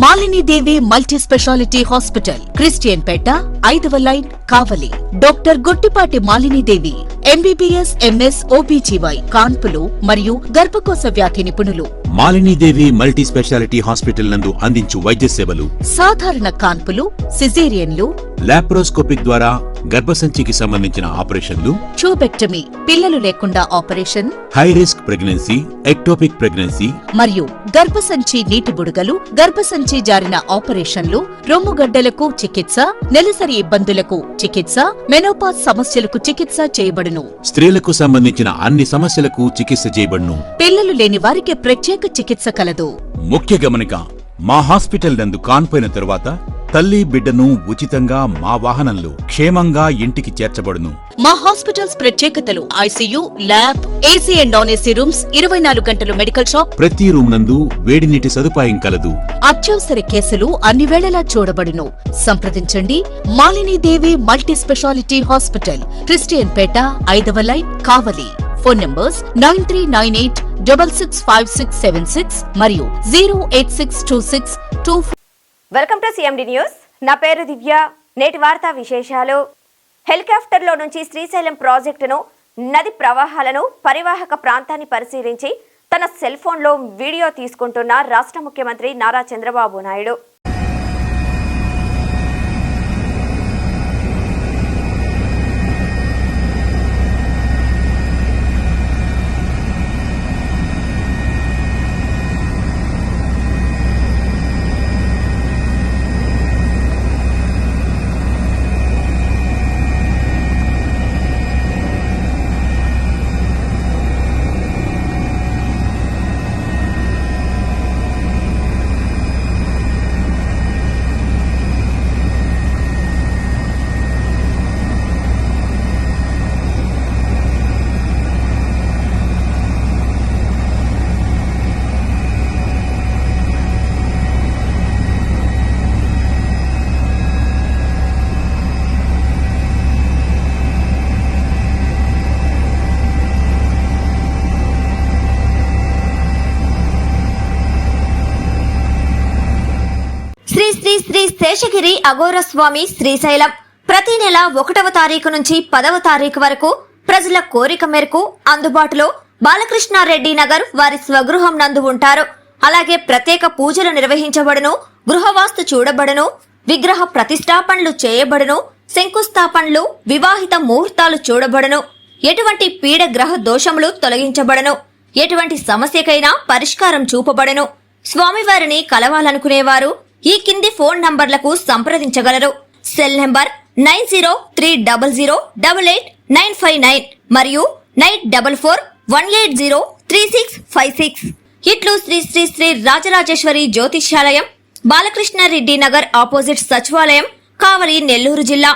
Malini Devi multi speciality hospital, Christian Peta, 5వ line, Kavali. Doctor Guttipati Malinidevi, MBBS, MS, OBGY, కాన్పులు మరియు గర్భకోశ వ్యాధి నిపుణులు. మాలినీదేవి మల్టీ స్పెషాలిటీ హాస్పిటల్ నందు అందించు వైద్య సేవలు: సాధారణ కాన్పులు, సిజేరియన్లు, లాప్రోస్కోపిక్ ద్వారా గర్భసంచికి సంబంధించిన ఆపరేషన్లు, ట్యూబెక్టమీ, పిల్లలు లేకుండా operation, high risk pregnancy, ectopic pregnancy మరియు గర్భసంచి నీటి బుడగలు, గర్భసంచి జారిన ఆపరేషన్లు, రొమ్ముగడ్డలకు చికిత్స, నెలసరి ఇబ్బందులకు చికిత్స, మెనోపాజ్ సమస్యలకు చికిత్స చేయబడును. స్త్రీలకు సంబంధించిన అన్ని సమస్యలకు చికిత్స చేయబడును. పిల్లలు లేని వారికి ప్రత్యేక చికిత్స కలదు. ముఖ్య గమనిక: మా హాస్పిటల్ నందు కాన్పోయిన తరువాత తల్లి బిడ్డను ఉచితంగా మా వాహనంలో క్షేమంగా ఇంటికి చేర్చబడును. మా హాస్పిటల్స్ ప్రత్యేకతలు: ICU, lab, AC and non AC rooms, 24 గంటలు మెడికల్ షాప్, ప్రతి రూమ్ నందు వేడి నీటి సదుపాయం కలదు. అత్యవసర కేసులు అన్ని వేళలా చూడబడును. సంప్రదించండి. Malinidevi multi speciality hospital, Christian Peta, 5వ లైన్, కావలి. ఫోన్ నంబర్స్ 9398665676 మరియు 0862624. Welcome to CMD news. నా పేరు దివ్య. నేటి వార్తా విశేషాలు: హెలికాప్టర్లో నుంచి శ్రీశైలం ప్రాజెక్టును, నది ప్రవాహాలను, పరివాహక ప్రాంతాన్ని పరిశీలించి తన సెల్ ఫోన్లో వీడియో తీసుకుంటున్న రాష్ట్ర ముఖ్యమంత్రి నారా చంద్రబాబు నాయుడు. శ్రీ శేషగిరి అఘోర స్వామి శ్రీశైలం ప్రతి నెల 1వ తారీఖు నుంచి 10వ తారీఖు వరకు ప్రజల కోరిక మేరకు అందుబాటులో బాలకృష్ణారెడ్డి నగర్ వారి స్వగృహం నందు ఉంటారు. అలాగే ప్రత్యేక పూజలు నిర్వహించబడును, గృహవాస్తు చూడబడును, విగ్రహ ప్రతిష్టాపనలు చేయబడును, శంకుస్థాపనలు, వివాహిత ముహూర్తాలు చూడబడును, ఎటువంటి పీడ గ్రహ దోషములు తొలగించబడును, ఎటువంటి సమస్యకైనా పరిష్కారం చూపబడును. స్వామివారిని కలవాలనుకునేవారు ఈ కింది ఫోన్ నంబర్లకు సంప్రదించగలరు. సెల్ నంబర్ 9030008859 మరియు 9441803656. ఇట్లు శ్రీ శ్రీ శ్రీ రాజరాజేశ్వరి జ్యోతిష్యాలయం, బాలకృష్ణారెడ్డి నగర్, ఆపోజిట్ సచివాలయం, కావలి, నెల్లూరు జిల్లా.